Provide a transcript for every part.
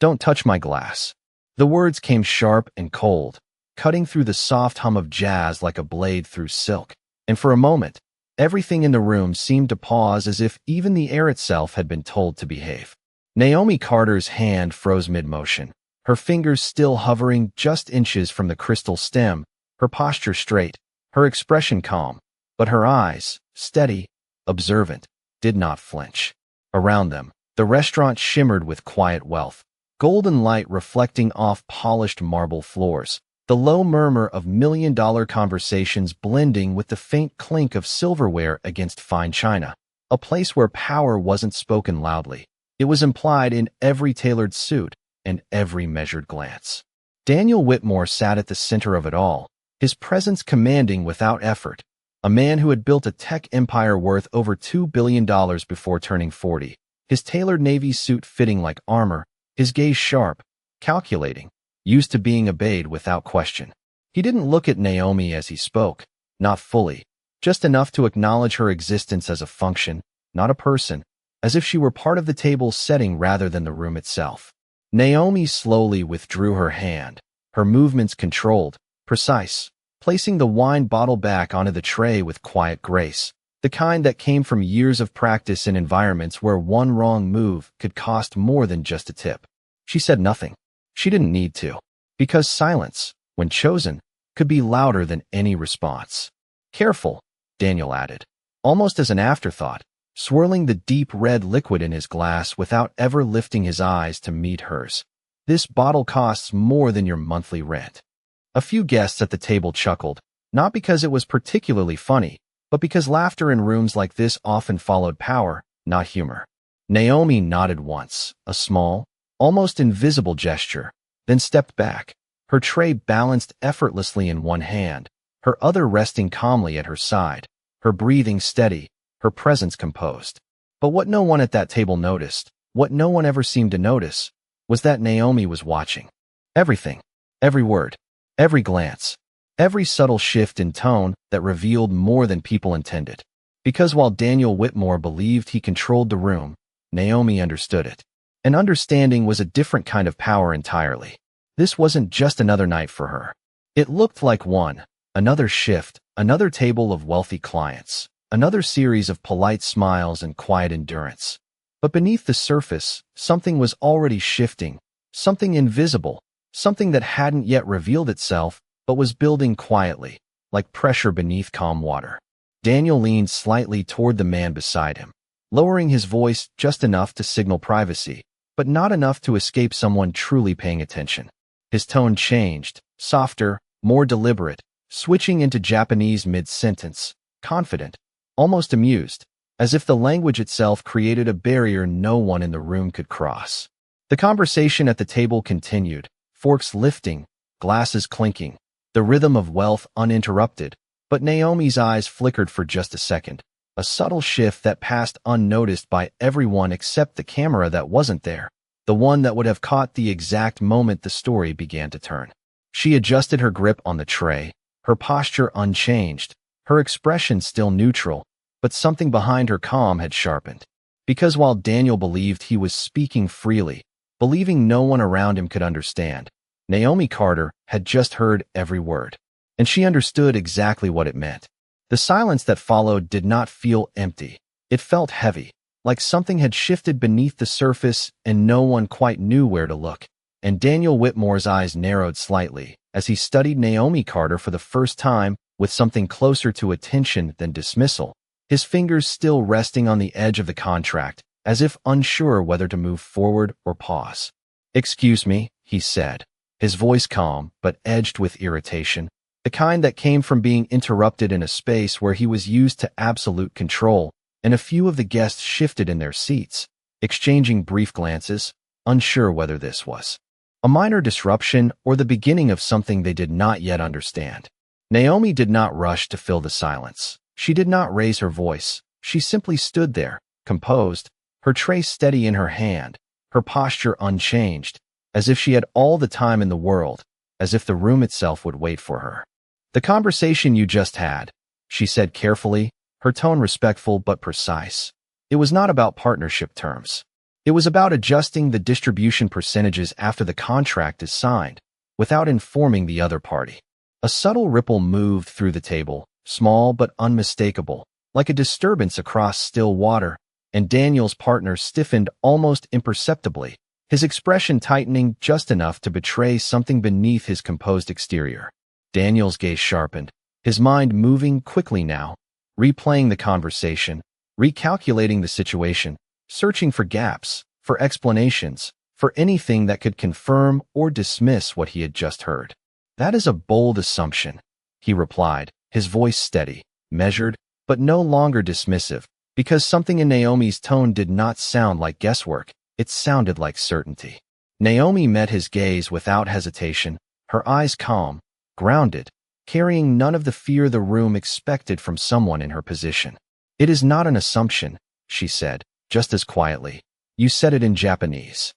Don't touch my glass. The words came sharp and cold, cutting through the soft hum of jazz like a blade through silk. And for a moment, everything in the room seemed to pause as if even the air itself had been told to behave. Naomi Carter's hand froze mid-motion, her fingers still hovering just inches from the crystal stem, her posture straight, her expression calm, but her eyes, steady, observant, did not flinch. Around them, the restaurant shimmered with quiet wealth, golden light reflecting off polished marble floors, the low murmur of million-dollar conversations blending with the faint clink of silverware against fine china. A place where power wasn't spoken loudly. It was implied in every tailored suit and every measured glance. Daniel Whitmore sat at the center of it all, his presence commanding without effort, a man who had built a tech empire worth over $2 billion before turning 40, his tailored navy suit fitting like armor, his gaze sharp, calculating, used to being obeyed without question. He didn't look at Naomi as he spoke, not fully, just enough to acknowledge her existence as a function, not a person, as if she were part of the table's setting rather than the room itself. Naomi slowly withdrew her hand, her movements controlled, precise, placing the wine bottle back onto the tray with quiet grace, the kind that came from years of practice in environments where one wrong move could cost more than just a tip. She said nothing. She didn't need to, because silence, when chosen, could be louder than any response. Careful, Daniel added, almost as an afterthought, swirling the deep red liquid in his glass without ever lifting his eyes to meet hers. This bottle costs more than your monthly rent. A few guests at the table chuckled, not because it was particularly funny, but because laughter in rooms like this often followed power, not humor. Naomi nodded once, a small, almost invisible gesture, then stepped back, her tray balanced effortlessly in one hand, her other resting calmly at her side, her breathing steady, her presence composed. But what no one at that table noticed, what no one ever seemed to notice, was that Naomi was watching. Everything, every word, every glance, every subtle shift in tone that revealed more than people intended. Because while Daniel Whitmore believed he controlled the room, Naomi understood it. And understanding was a different kind of power entirely. This wasn't just another night for her. It looked like another shift, another table of wealthy clients, another series of polite smiles and quiet endurance. But beneath the surface, something was already shifting, something invisible, something that hadn't yet revealed itself, but was building quietly, like pressure beneath calm water. Daniel leaned slightly toward the man beside him, lowering his voice just enough to signal privacy, but not enough to escape someone truly paying attention. His tone changed, softer, more deliberate, switching into Japanese mid-sentence, confident, almost amused, as if the language itself created a barrier no one in the room could cross. The conversation at the table continued, forks lifting, glasses clinking, the rhythm of wealth uninterrupted, but Naomi's eyes flickered for just a second, a subtle shift that passed unnoticed by everyone except the camera that wasn't there, the one that would have caught the exact moment the story began to turn. She adjusted her grip on the tray, her posture unchanged, her expression still neutral, but something behind her calm had sharpened. Because while Daniel believed he was speaking freely, believing no one around him could understand, Naomi Carter had just heard every word, and she understood exactly what it meant. The silence that followed did not feel empty. It felt heavy, like something had shifted beneath the surface and no one quite knew where to look. And Daniel Whitmore's eyes narrowed slightly as he studied Naomi Carter for the first time with something closer to attention than dismissal, his fingers still resting on the edge of the contract, as if unsure whether to move forward or pause. "Excuse me," he said, his voice calm but edged with irritation, the kind that came from being interrupted in a space where he was used to absolute control, and a few of the guests shifted in their seats, exchanging brief glances, unsure whether this was a minor disruption or the beginning of something they did not yet understand. Naomi did not rush to fill the silence. She did not raise her voice. She simply stood there, composed, her tray steady in her hand, her posture unchanged, as if she had all the time in the world, as if the room itself would wait for her. "The conversation you just had," she said carefully, her tone respectful but precise. "It was not about partnership terms. It was about adjusting the distribution percentages after the contract is signed, without informing the other party. A subtle ripple moved through the table, small but unmistakable, like a disturbance across still water, and Daniel's partner stiffened almost imperceptibly, his expression tightening just enough to betray something beneath his composed exterior. Daniel's gaze sharpened, his mind moving quickly now, replaying the conversation, recalculating the situation, searching for gaps, for explanations, for anything that could confirm or dismiss what he had just heard. "That is a bold assumption," he replied, his voice steady, measured, but no longer dismissive, because something in Naomi's tone did not sound like guesswork, it sounded like certainty. Naomi met his gaze without hesitation, her eyes calm, grounded, carrying none of the fear the room expected from someone in her position. "It is not an assumption," she said, just as quietly. "You said it in Japanese."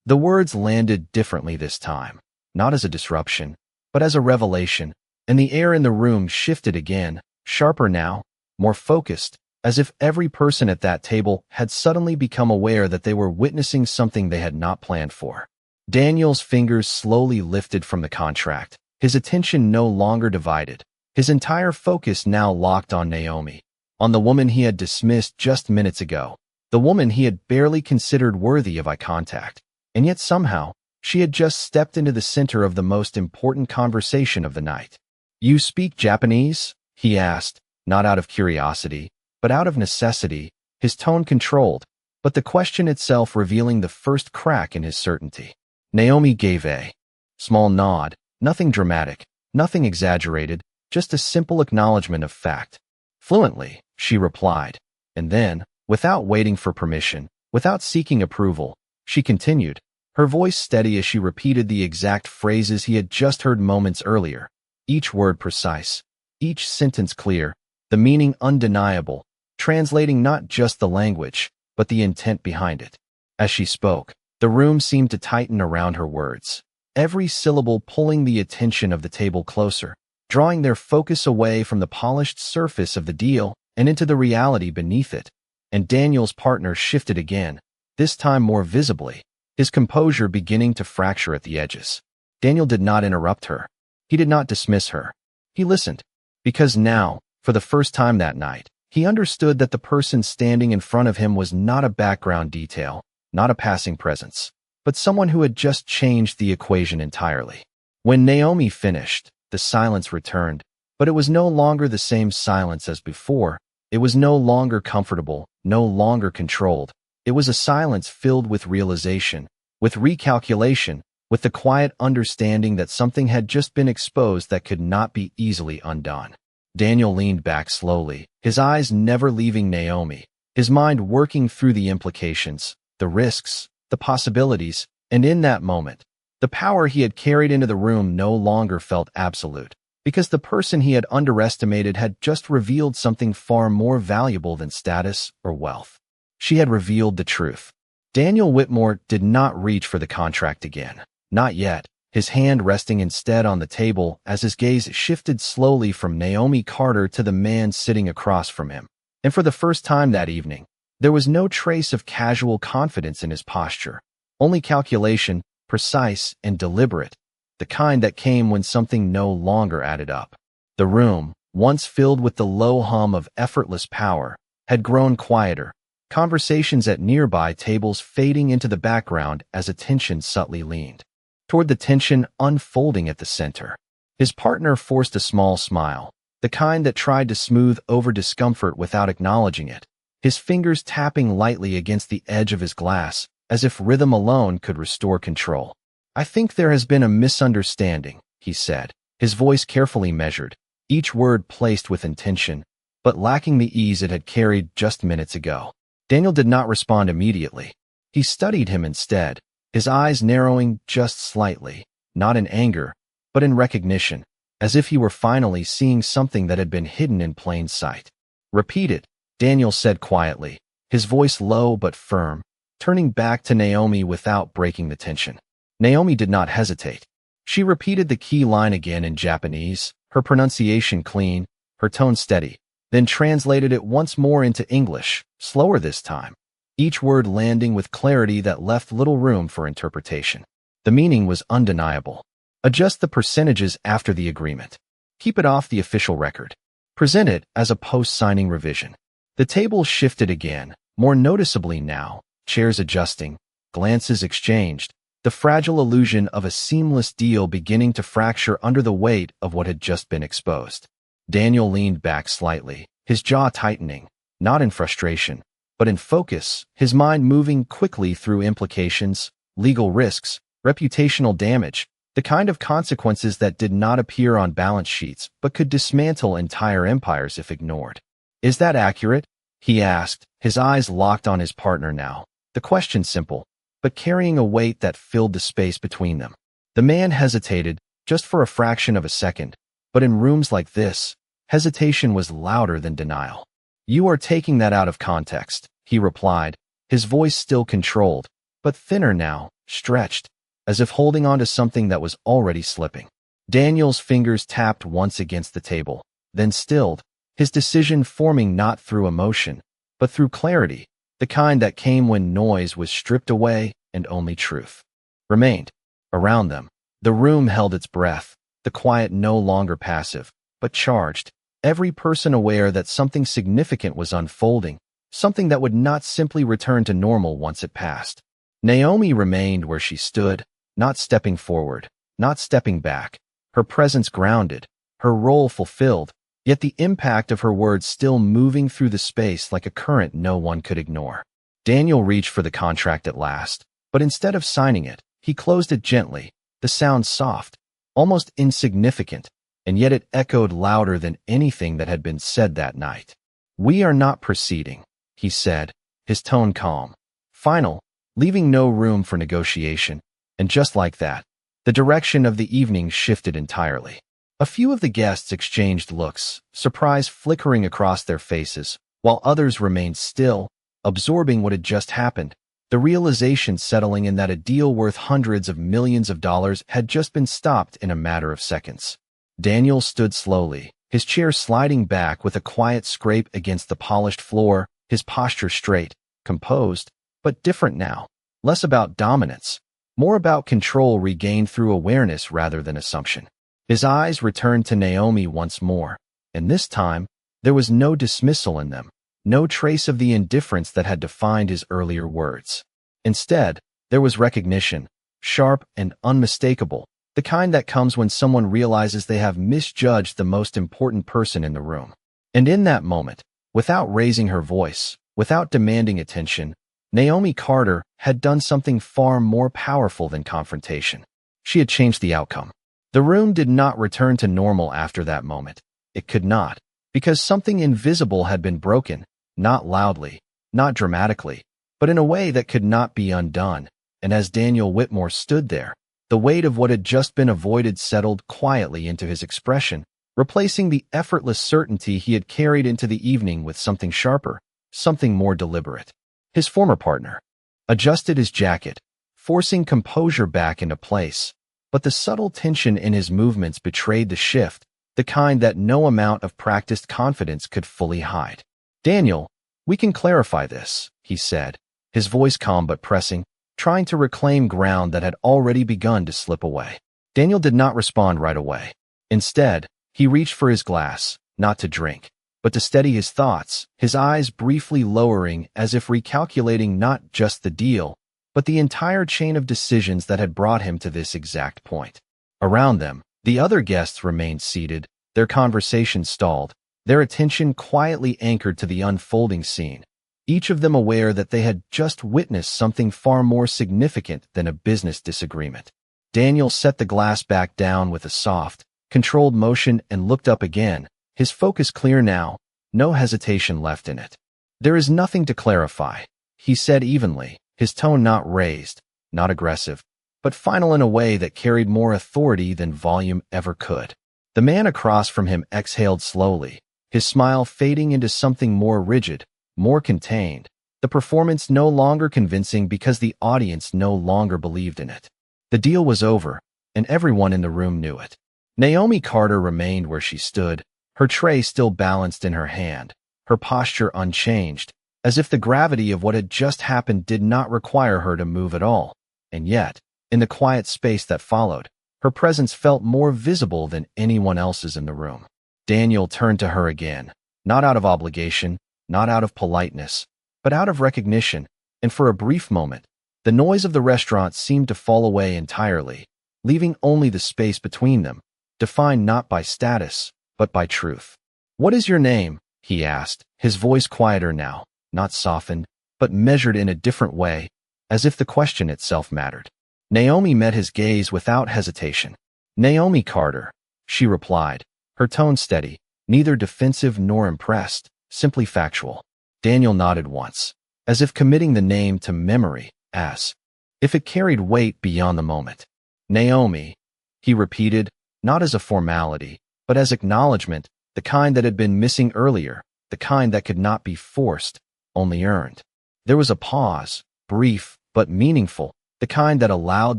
The words landed differently this time, not as a disruption, but as a revelation, and the air in the room shifted again, sharper now, more focused, as if every person at that table had suddenly become aware that they were witnessing something they had not planned for. Daniel's fingers slowly lifted from the contract, his attention no longer divided, his entire focus now locked on Naomi, on the woman he had dismissed just minutes ago, the woman he had barely considered worthy of eye contact, and yet somehow, she had just stepped into the center of the most important conversation of the night. "You speak Japanese?" he asked, not out of curiosity, but out of necessity, his tone controlled, but the question itself revealing the first crack in his certainty. Naomi gave a small nod, nothing dramatic, nothing exaggerated, just a simple acknowledgement of fact. "Fluently," she replied, and then, without waiting for permission, without seeking approval, she continued, her voice steady as she repeated the exact phrases he had just heard moments earlier, each word precise, each sentence clear, the meaning undeniable, translating not just the language, but the intent behind it. As she spoke, the room seemed to tighten around her words, every syllable pulling the attention of the table closer, drawing their focus away from the polished surface of the deal and into the reality beneath it. And Daniel's partner shifted again, this time more visibly, his composure beginning to fracture at the edges. Daniel did not interrupt her. He did not dismiss her. He listened, because now, for the first time that night, he understood that the person standing in front of him was not a background detail, not a passing presence, but someone who had just changed the equation entirely. When Naomi finished, the silence returned, but it was no longer the same silence as before. It was no longer comfortable, no longer controlled. It was a silence filled with realization, with recalculation, with the quiet understanding that something had just been exposed that could not be easily undone. Daniel leaned back slowly, his eyes never leaving Naomi, his mind working through the implications, the risks, the possibilities, and in that moment, the power he had carried into the room no longer felt absolute, because the person he had underestimated had just revealed something far more valuable than status or wealth. She had revealed the truth. Daniel Whitmore did not reach for the contract again. Not yet, his hand resting instead on the table as his gaze shifted slowly from Naomi Carter to the man sitting across from him. And for the first time that evening, there was no trace of casual confidence in his posture, only calculation, precise and deliberate, the kind that came when something no longer added up. The room, once filled with the low hum of effortless power, had grown quieter, conversations at nearby tables fading into the background as attention subtly leaned toward the tension unfolding at the center. His partner forced a small smile, the kind that tried to smooth over discomfort without acknowledging it, his fingers tapping lightly against the edge of his glass, as if rhythm alone could restore control. "I think there has been a misunderstanding," he said, his voice carefully measured, each word placed with intention, but lacking the ease it had carried just minutes ago. Daniel did not respond immediately. He studied him instead, his eyes narrowing just slightly, not in anger, but in recognition, as if he were finally seeing something that had been hidden in plain sight. "Repeat it," Daniel said quietly, his voice low but firm, turning back to Naomi without breaking the tension. Naomi did not hesitate. She repeated the key line again in Japanese, her pronunciation clean, her tone steady, then translated it once more into English, slower this time. each word landing with clarity that left little room for interpretation. The meaning was undeniable. Adjust the percentages after the agreement. Keep it off the official record. Present it as a post-signing revision. The table shifted again, more noticeably now, chairs adjusting, glances exchanged, the fragile illusion of a seamless deal beginning to fracture under the weight of what had just been exposed. Daniel leaned back slightly, his jaw tightening, not in frustration, but in focus, his mind moving quickly through implications, legal risks, reputational damage, the kind of consequences that did not appear on balance sheets but could dismantle entire empires if ignored. "Is that accurate?" he asked, his eyes locked on his partner now. The question simple, but carrying a weight that filled the space between them. The man hesitated, just for a fraction of a second, but in rooms like this, hesitation was louder than denial. "You are taking that out of context," he replied, his voice still controlled, but thinner now, stretched, as if holding on to something that was already slipping. Daniel's fingers tapped once against the table, then stilled, his decision forming not through emotion, but through clarity, the kind that came when noise was stripped away and only truth remained. Around them, the room held its breath, the quiet no longer passive, but charged, every person aware that something significant was unfolding, something that would not simply return to normal once it passed. Naomi remained where she stood, not stepping forward, not stepping back, her presence grounded, her role fulfilled, yet the impact of her words still moving through the space like a current no one could ignore. Daniel reached for the contract at last, but instead of signing it, he closed it gently, the sound soft, almost insignificant, and yet it echoed louder than anything that had been said that night. "We are not proceeding," he said, his tone calm, final, leaving no room for negotiation, and just like that, the direction of the evening shifted entirely. A few of the guests exchanged looks, surprise flickering across their faces, while others remained still, absorbing what had just happened, the realization settling in that a deal worth hundreds of millions of dollars had just been stopped in a matter of seconds. Daniel stood slowly, his chair sliding back with a quiet scrape against the polished floor, his posture straight, composed, but different now, less about dominance, more about control regained through awareness rather than assumption. His eyes returned to Naomi once more, and this time, there was no dismissal in them, no trace of the indifference that had defined his earlier words. Instead, there was recognition, sharp and unmistakable, the kind that comes when someone realizes they have misjudged the most important person in the room. And in that moment, without raising her voice, without demanding attention, Naomi Carter had done something far more powerful than confrontation. She had changed the outcome. The room did not return to normal after that moment. It could not, because something invisible had been broken, not loudly, not dramatically, but in a way that could not be undone. And as Daniel Whitmore stood there, the weight of what had just been avoided settled quietly into his expression, replacing the effortless certainty he had carried into the evening with something sharper, something more deliberate. His former partner adjusted his jacket, forcing composure back into place, but the subtle tension in his movements betrayed the shift, the kind that no amount of practiced confidence could fully hide. "Daniel, we can clarify this," he said, his voice calm but pressing, trying to reclaim ground that had already begun to slip away. Daniel did not respond right away. Instead, he reached for his glass, not to drink, but to steady his thoughts, his eyes briefly lowering as if recalculating not just the deal, but the entire chain of decisions that had brought him to this exact point. Around them, the other guests remained seated, their conversation stalled, their attention quietly anchored to the unfolding scene, each of them aware that they had just witnessed something far more significant than a business disagreement. Daniel set the glass back down with a soft, controlled motion and looked up again, his focus clear now, no hesitation left in it. "There is nothing to clarify," he said evenly, his tone not raised, not aggressive, but final in a way that carried more authority than volume ever could. The man across from him exhaled slowly, his smile fading into something more rigid, more contained, the performance no longer convincing because the audience no longer believed in it. The deal was over, and everyone in the room knew it. Naomi Carter remained where she stood, her tray still balanced in her hand, her posture unchanged, as if the gravity of what had just happened did not require her to move at all. And yet, in the quiet space that followed, her presence felt more visible than anyone else's in the room. Daniel turned to her again, not out of obligation, not out of politeness, but out of recognition, and for a brief moment, the noise of the restaurant seemed to fall away entirely, leaving only the space between them, defined not by status, but by truth. "What is your name?" he asked, his voice quieter now, not softened, but measured in a different way, as if the question itself mattered. Naomi met his gaze without hesitation. "Naomi Carter," she replied, her tone steady, neither defensive nor impressed, simply factual. Daniel nodded once, as if committing the name to memory, as if it carried weight beyond the moment. "Naomi," he repeated, not as a formality, but as acknowledgement, the kind that had been missing earlier, the kind that could not be forced, only earned. There was a pause, brief but meaningful, the kind that allowed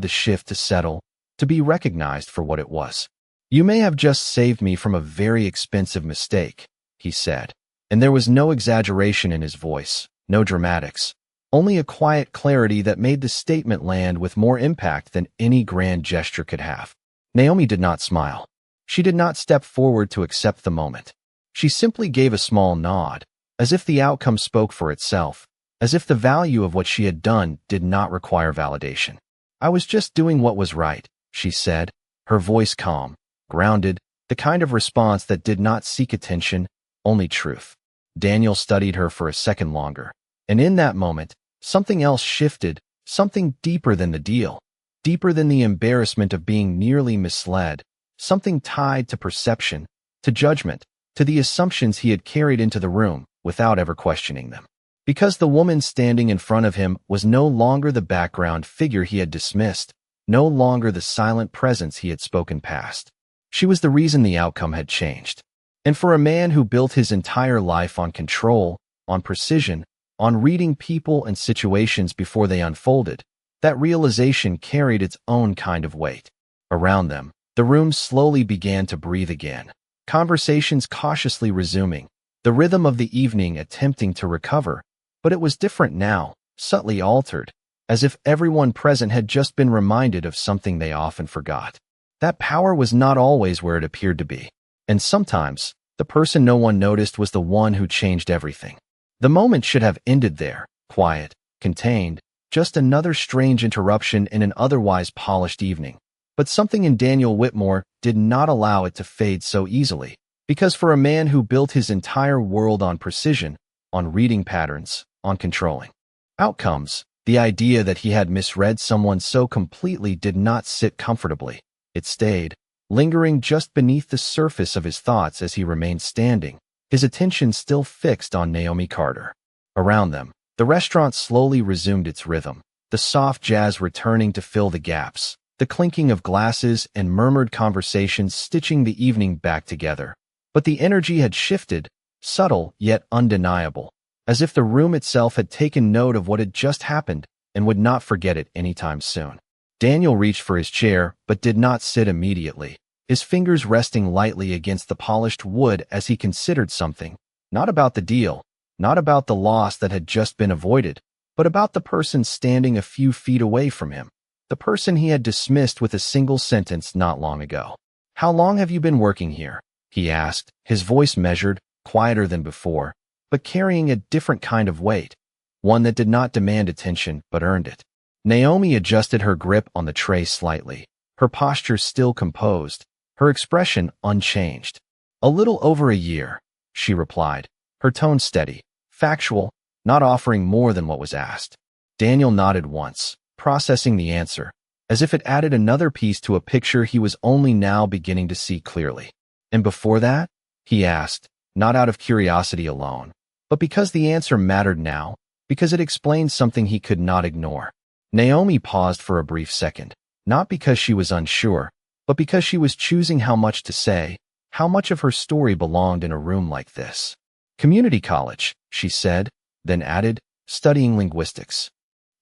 the shift to settle, to be recognized for what it was. "You may have just saved me from a very expensive mistake," he said, and there was no exaggeration in his voice, no dramatics, only a quiet clarity that made the statement land with more impact than any grand gesture could have. Naomi did not smile. She did not step forward to accept the moment. She simply gave a small nod, as if the outcome spoke for itself, as if the value of what she had done did not require validation. "I was just doing what was right," she said, her voice calm, grounded, the kind of response that did not seek attention, only truth. Daniel studied her for a second longer, and in that moment, something else shifted, something deeper than the deal, deeper than the embarrassment of being nearly misled, something tied to perception, to judgment, to the assumptions he had carried into the room without ever questioning them. Because the woman standing in front of him was no longer the background figure he had dismissed, no longer the silent presence he had spoken past. She was the reason the outcome had changed. And for a man who built his entire life on control, on precision, on reading people and situations before they unfolded, that realization carried its own kind of weight. Around them, the room slowly began to breathe again, conversations cautiously resuming, the rhythm of the evening attempting to recover, but it was different now, subtly altered, as if everyone present had just been reminded of something they often forgot. That power was not always where it appeared to be, and sometimes, the person no one noticed was the one who changed everything. The moment should have ended there, quiet, contained, just another strange interruption in an otherwise polished evening. But something in Daniel Whitmore did not allow it to fade so easily, because for a man who built his entire world on precision, on reading patterns, on controlling outcomes, the idea that he had misread someone so completely did not sit comfortably. It stayed, lingering just beneath the surface of his thoughts as he remained standing, his attention still fixed on Naomi Carter. Around them, the restaurant slowly resumed its rhythm, the soft jazz returning to fill the gaps, the clinking of glasses and murmured conversations stitching the evening back together. But the energy had shifted, subtle yet undeniable, as if the room itself had taken note of what had just happened and would not forget it anytime soon. Daniel reached for his chair, but did not sit immediately, his fingers resting lightly against the polished wood as he considered something, not about the deal, not about the loss that had just been avoided, but about the person standing a few feet away from him, the person he had dismissed with a single sentence not long ago. "How long have you been working here?" he asked, his voice measured, quieter than before, but carrying a different kind of weight, one that did not demand attention but earned it. Naomi adjusted her grip on the tray slightly, her posture still composed, her expression unchanged. "A little over a year," she replied, her tone steady, factual, not offering more than what was asked. Daniel nodded once, processing the answer, as if it added another piece to a picture he was only now beginning to see clearly. "And before that?" he asked, not out of curiosity alone, but because the answer mattered now, because it explained something he could not ignore. Naomi paused for a brief second, not because she was unsure, but because she was choosing how much to say, how much of her story belonged in a room like this. "Community college," she said, then added, "studying linguistics."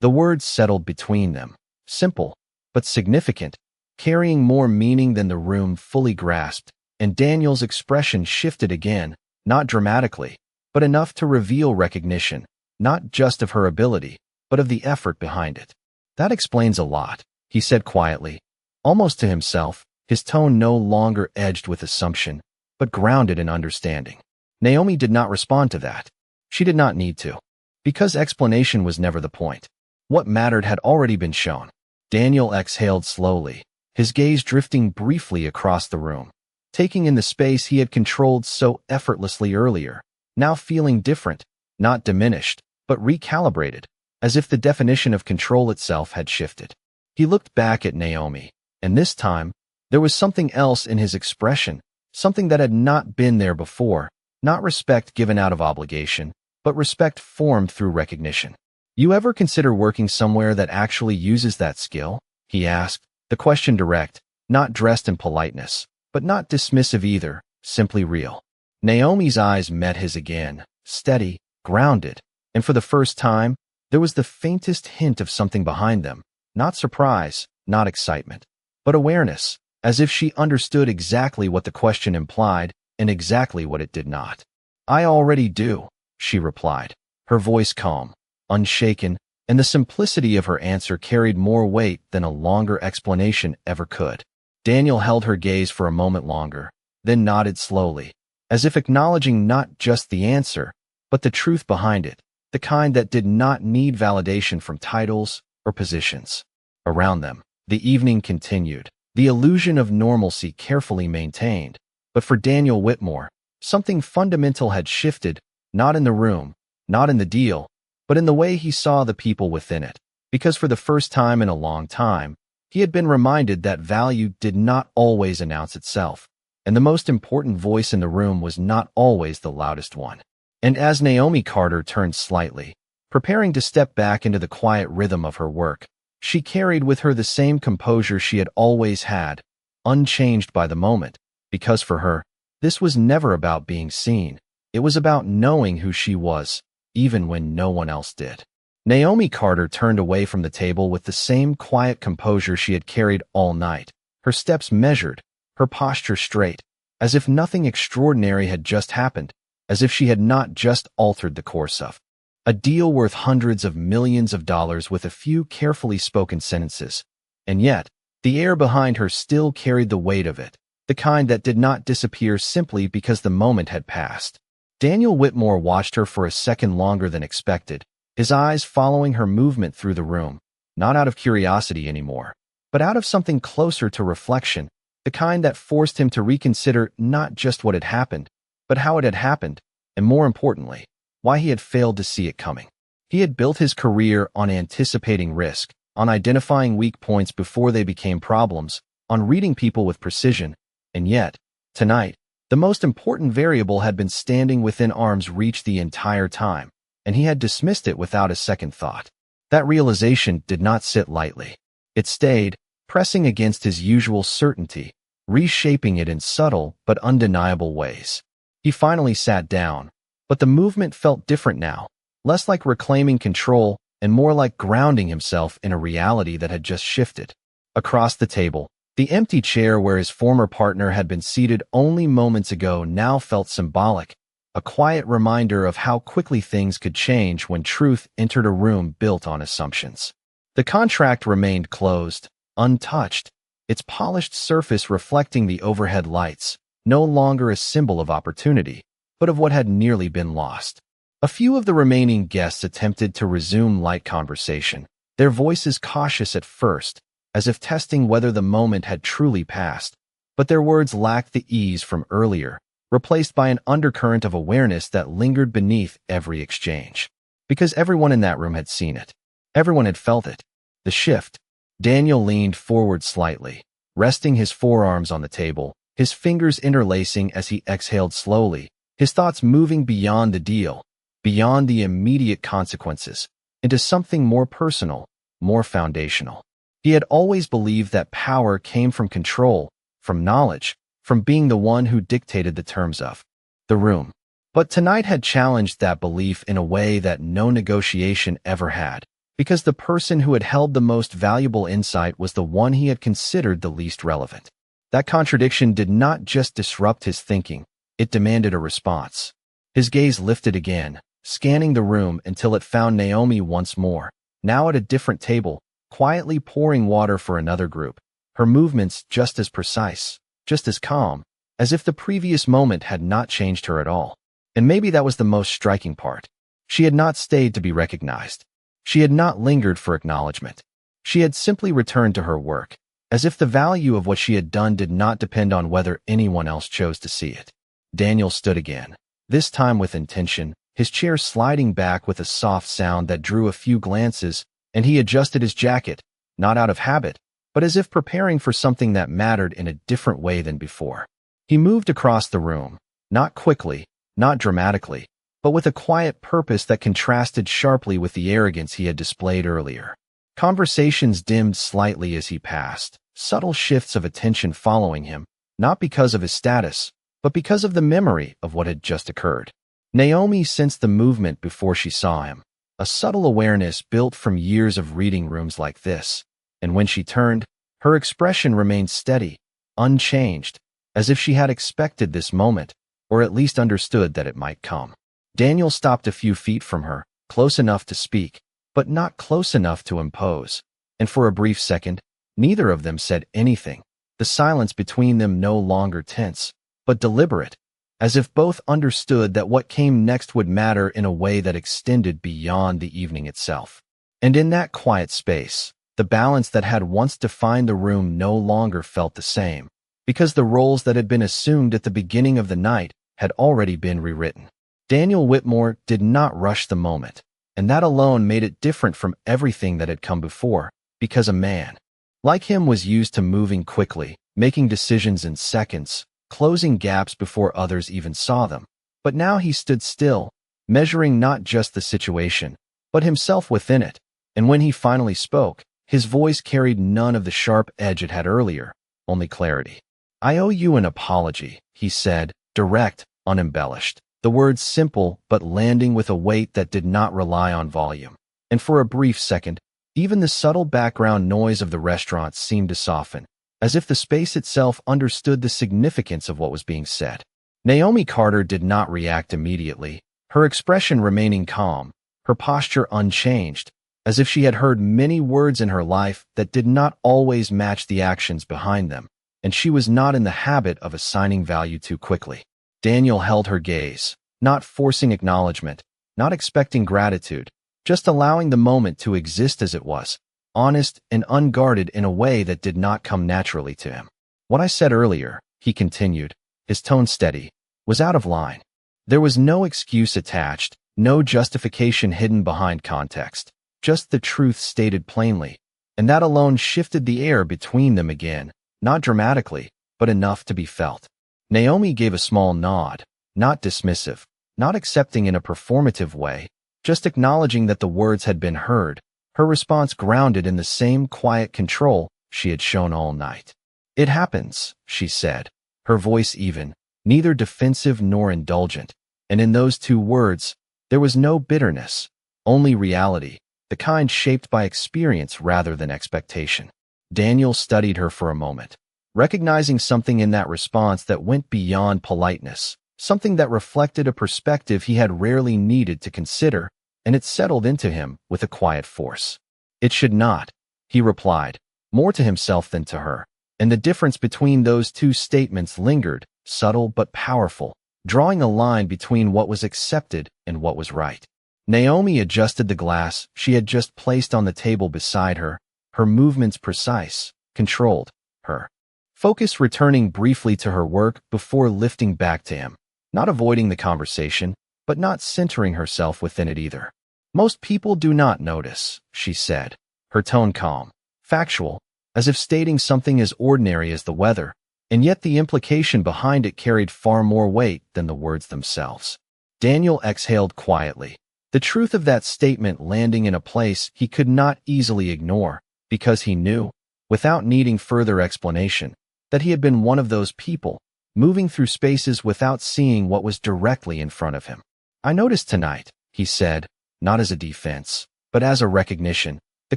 The words settled between them, simple, but significant, carrying more meaning than the room fully grasped, and Daniel's expression shifted again, not dramatically, but enough to reveal recognition, not just of her ability, but of the effort behind it. That explains a lot, he said quietly, almost to himself, his tone no longer edged with assumption, but grounded in understanding. Naomi did not respond to that. She did not need to, because explanation was never the point. What mattered had already been shown. Daniel exhaled slowly, his gaze drifting briefly across the room, taking in the space he had controlled so effortlessly earlier, now feeling different, not diminished, but recalibrated, as if the definition of control itself had shifted. He looked back at Naomi, and this time, there was something else in his expression, something that had not been there before, not respect given out of obligation, but respect formed through recognition. You ever consider working somewhere that actually uses that skill? He asked, the question direct, not dressed in politeness, but not dismissive either, simply real. Naomi's eyes met his again, steady, grounded, and for the first time, there was the faintest hint of something behind them, not surprise, not excitement, but awareness, as if she understood exactly what the question implied and exactly what it did not. I already do, she replied, her voice calm, unshaken, and the simplicity of her answer carried more weight than a longer explanation ever could. Daniel held her gaze for a moment longer, then nodded slowly, as if acknowledging not just the answer, but the truth behind it, the kind that did not need validation from titles or positions. Around them, the evening continued, the illusion of normalcy carefully maintained. But for Daniel Whitmore, something fundamental had shifted, not in the room, not in the deal, but in the way he saw the people within it. Because for the first time in a long time, he had been reminded that value did not always announce itself, and the most important voice in the room was not always the loudest one. And as Naomi Carter turned slightly, preparing to step back into the quiet rhythm of her work, she carried with her the same composure she had always had, unchanged by the moment, because for her, this was never about being seen. It was about knowing who she was, even when no one else did. Naomi Carter turned away from the table with the same quiet composure she had carried all night, her steps measured, her posture straight, as if nothing extraordinary had just happened, as if she had not just altered the course of a deal worth hundreds of millions of dollars with a few carefully spoken sentences. And yet, the air behind her still carried the weight of it, the kind that did not disappear simply because the moment had passed. Daniel Whitmore watched her for a second longer than expected, his eyes following her movement through the room, not out of curiosity anymore, but out of something closer to reflection, the kind that forced him to reconsider not just what had happened, but how it had happened, and more importantly, why he had failed to see it coming. He had built his career on anticipating risk, on identifying weak points before they became problems, on reading people with precision, and yet, tonight, the most important variable had been standing within arm's reach the entire time, and he had dismissed it without a second thought. That realization did not sit lightly. It stayed, pressing against his usual certainty, reshaping it in subtle but undeniable ways. He finally sat down, but the movement felt different now, less like reclaiming control and more like grounding himself in a reality that had just shifted. Across the table, the empty chair where his former partner had been seated only moments ago now felt symbolic, a quiet reminder of how quickly things could change when truth entered a room built on assumptions. The contract remained closed, untouched, its polished surface reflecting the overhead lights, no longer a symbol of opportunity, but of what had nearly been lost. A few of the remaining guests attempted to resume light conversation, their voices cautious at first, as if testing whether the moment had truly passed, but their words lacked the ease from earlier, replaced by an undercurrent of awareness that lingered beneath every exchange. Because everyone in that room had seen it. Everyone had felt it. The shift. Daniel leaned forward slightly, resting his forearms on the table, his fingers interlacing as he exhaled slowly, his thoughts moving beyond the deal, beyond the immediate consequences, into something more personal, more foundational. He had always believed that power came from control, from knowledge, from being the one who dictated the terms of the room. But tonight had challenged that belief in a way that no negotiation ever had, because the person who had held the most valuable insight was the one he had considered the least relevant. That contradiction did not just disrupt his thinking, it demanded a response. His gaze lifted again, scanning the room until it found Naomi once more, now at a different table, quietly pouring water for another group, her movements just as precise, just as calm, as if the previous moment had not changed her at all. And maybe that was the most striking part. She had not stayed to be recognized. She had not lingered for acknowledgement. She had simply returned to her work, as if the value of what she had done did not depend on whether anyone else chose to see it. Daniel stood again, this time with intention, his chair sliding back with a soft sound that drew a few glances, and he adjusted his jacket, not out of habit, but as if preparing for something that mattered in a different way than before. He moved across the room, not quickly, not dramatically, but with a quiet purpose that contrasted sharply with the arrogance he had displayed earlier. Conversations dimmed slightly as he passed, subtle shifts of attention following him, not because of his status, but because of the memory of what had just occurred. Naomi sensed the movement before she saw him, a subtle awareness built from years of reading rooms like this, and when she turned, her expression remained steady, unchanged, as if she had expected this moment, or at least understood that it might come. Daniel stopped a few feet from her, close enough to speak, but not close enough to impose, and for a brief second, neither of them said anything, the silence between them no longer tense, but deliberate, as if both understood that what came next would matter in a way that extended beyond the evening itself. And in that quiet space, the balance that had once defined the room no longer felt the same, because the roles that had been assumed at the beginning of the night had already been rewritten. Daniel Whitmore did not rush the moment, and that alone made it different from everything that had come before, because a man like him was used to moving quickly, making decisions in seconds, closing gaps before others even saw them. But now he stood still, measuring not just the situation, but himself within it, and when he finally spoke, his voice carried none of the sharp edge it had earlier, only clarity. "I owe you an apology," he said, direct, unembellished. The words simple, but landing with a weight that did not rely on volume. And for a brief second, even the subtle background noise of the restaurant seemed to soften, as if the space itself understood the significance of what was being said. Naomi Carter did not react immediately, her expression remaining calm, her posture unchanged, as if she had heard many words in her life that did not always match the actions behind them, and she was not in the habit of assigning value too quickly. Daniel held her gaze, not forcing acknowledgement, not expecting gratitude, just allowing the moment to exist as it was, honest and unguarded in a way that did not come naturally to him. "What I said earlier," he continued, his tone steady, "was out of line. There was no excuse attached, no justification hidden behind context, just the truth stated plainly, and that alone shifted the air between them again, not dramatically, but enough to be felt." Naomi gave a small nod, not dismissive, not accepting in a performative way, just acknowledging that the words had been heard, her response grounded in the same quiet control she had shown all night. "It happens," she said, her voice even, neither defensive nor indulgent, and in those two words, there was no bitterness, only reality, the kind shaped by experience rather than expectation. Daniel studied her for a moment, recognizing something in that response that went beyond politeness, something that reflected a perspective he had rarely needed to consider, and it settled into him with a quiet force. "It should not," he replied, more to himself than to her, and the difference between those two statements lingered, subtle but powerful, drawing a line between what was accepted and what was right. Naomi adjusted the glass she had just placed on the table beside her, her movements precise, controlled, her focus returning briefly to her work before lifting back to him, not avoiding the conversation, but not centering herself within it either. "Most people do not notice," she said, her tone calm, factual, as if stating something as ordinary as the weather, and yet the implication behind it carried far more weight than the words themselves. Daniel exhaled quietly, the truth of that statement landing in a place he could not easily ignore, because he knew, without needing further explanation, that he had been one of those people, moving through spaces without seeing what was directly in front of him. "I noticed tonight," he said, not as a defense, but as a recognition, the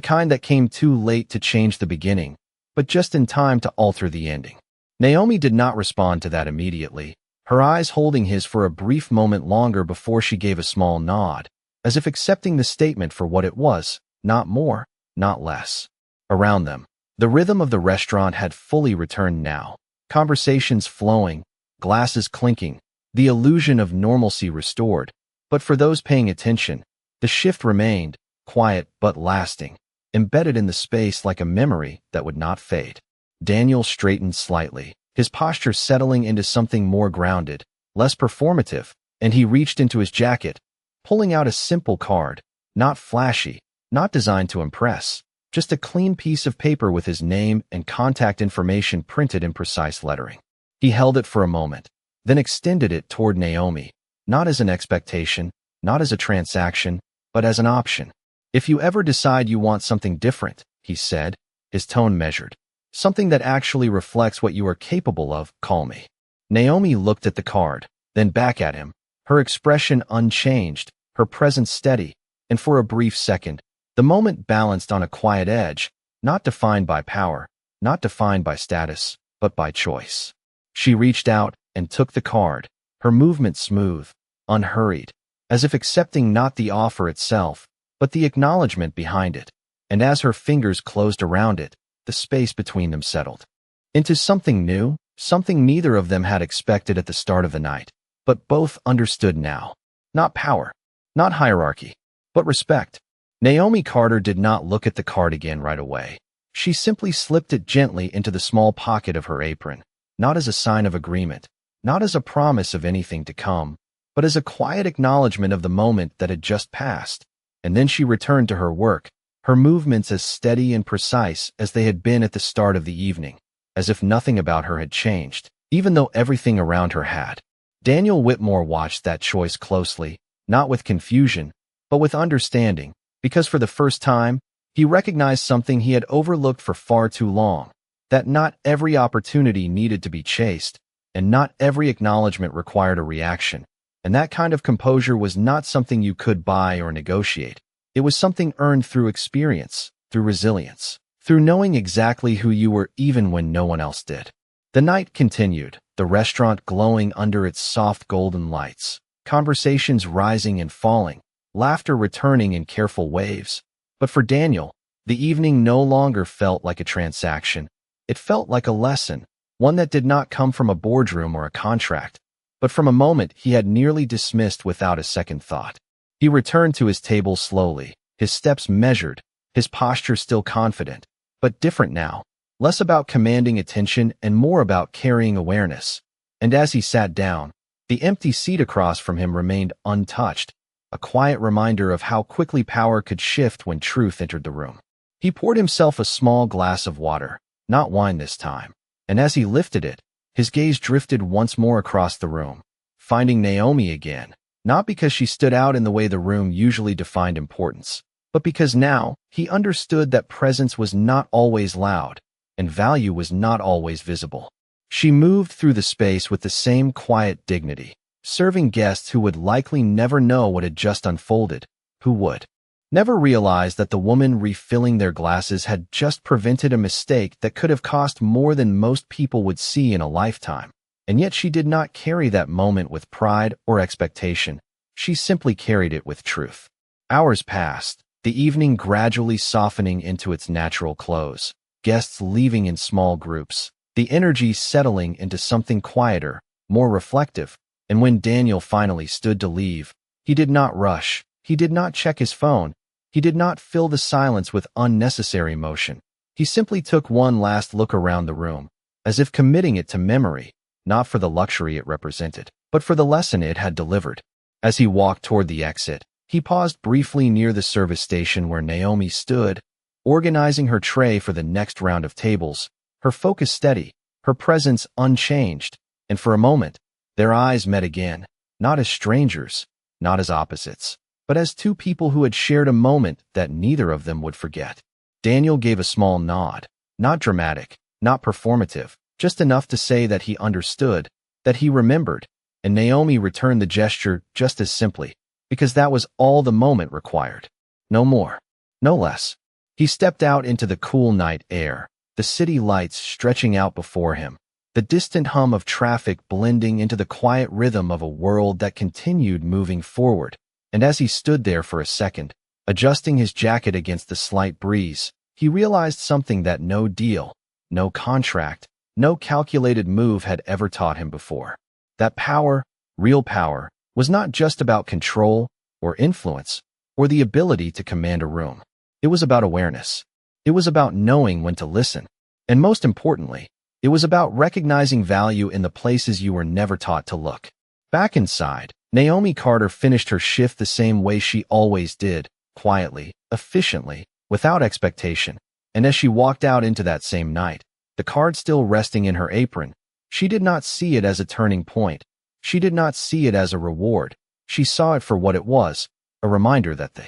kind that came too late to change the beginning, but just in time to alter the ending. Naomi did not respond to that immediately, her eyes holding his for a brief moment longer before she gave a small nod, as if accepting the statement for what it was, not more, not less. Around them, the rhythm of the restaurant had fully returned now, conversations flowing, glasses clinking, the illusion of normalcy restored. But for those paying attention, the shift remained, quiet but lasting, embedded in the space like a memory that would not fade. Daniel straightened slightly, his posture settling into something more grounded, less performative, and he reached into his jacket, pulling out a simple card, not flashy, not designed to impress, just a clean piece of paper with his name and contact information printed in precise lettering. He held it for a moment, then extended it toward Naomi, not as an expectation, not as a transaction, but as an option. "If you ever decide you want something different," he said, his tone measured, "something that actually reflects what you are capable of, call me." Naomi looked at the card, then back at him, her expression unchanged, her presence steady, and for a brief second, the moment balanced on a quiet edge, not defined by power, not defined by status, but by choice. She reached out and took the card, her movement smooth, unhurried, as if accepting not the offer itself, but the acknowledgement behind it, and as her fingers closed around it, the space between them settled into something new, something neither of them had expected at the start of the night, but both understood now. Not power, not hierarchy, but respect. Naomi Carter did not look at the card again right away. She simply slipped it gently into the small pocket of her apron, not as a sign of agreement, not as a promise of anything to come, but as a quiet acknowledgement of the moment that had just passed. And then she returned to her work, her movements as steady and precise as they had been at the start of the evening, as if nothing about her had changed, even though everything around her had. Daniel Whitmore watched that choice closely, not with confusion, but with understanding, because for the first time, he recognized something he had overlooked for far too long, that not every opportunity needed to be chased, and not every acknowledgement required a reaction, and that kind of composure was not something you could buy or negotiate. It was something earned through experience, through resilience, through knowing exactly who you were even when no one else did. The night continued, the restaurant glowing under its soft golden lights, conversations rising and falling, laughter returning in careful waves. But for Daniel, the evening no longer felt like a transaction. It felt like a lesson, one that did not come from a boardroom or a contract, but from a moment he had nearly dismissed without a second thought. He returned to his table slowly, his steps measured, his posture still confident, but different now, less about commanding attention and more about carrying awareness. And as he sat down, the empty seat across from him remained untouched, a quiet reminder of how quickly power could shift when truth entered the room. He poured himself a small glass of water, not wine this time, and as he lifted it, his gaze drifted once more across the room, finding Naomi again, not because she stood out in the way the room usually defined importance, but because now he understood that presence was not always loud, and value was not always visible. She moved through the space with the same quiet dignity, serving guests who would likely never know what had just unfolded, who would never realize that the woman refilling their glasses had just prevented a mistake that could have cost more than most people would see in a lifetime. And yet she did not carry that moment with pride or expectation. She simply carried it with truth. Hours passed, the evening gradually softening into its natural close, guests leaving in small groups, the energy settling into something quieter, more reflective. And when Daniel finally stood to leave, he did not rush, he did not check his phone, he did not fill the silence with unnecessary motion. He simply took one last look around the room, as if committing it to memory, not for the luxury it represented, but for the lesson it had delivered. As he walked toward the exit, he paused briefly near the service station where Naomi stood, organizing her tray for the next round of tables, her focus steady, her presence unchanged, and for a moment, their eyes met again, not as strangers, not as opposites, but as two people who had shared a moment that neither of them would forget. Daniel gave a small nod, not dramatic, not performative, just enough to say that he understood, that he remembered, and Naomi returned the gesture just as simply, because that was all the moment required. No more, no less. He stepped out into the cool night air, the city lights stretching out before him, the distant hum of traffic blending into the quiet rhythm of a world that continued moving forward. And as he stood there for a second, adjusting his jacket against the slight breeze, he realized something that no deal, no contract, no calculated move had ever taught him before. That power, real power, was not just about control or influence or the ability to command a room. It was about awareness. It was about knowing when to listen. And most importantly, it was about recognizing value in the places you were never taught to look. Back inside, Naomi Carter finished her shift the same way she always did, quietly, efficiently, without expectation. And as she walked out into that same night, the card still resting in her apron, she did not see it as a turning point. She did not see it as a reward. She saw it for what it was, a reminder that the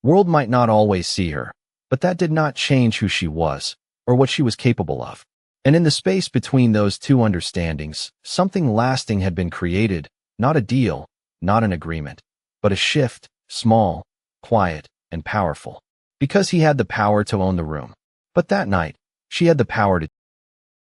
world might not always see her, but that did not change who she was or what she was capable of. And in the space between those two understandings, something lasting had been created, not a deal, not an agreement, but a shift, small, quiet, and powerful. Because he had the power to own the room. But that night, she had the power to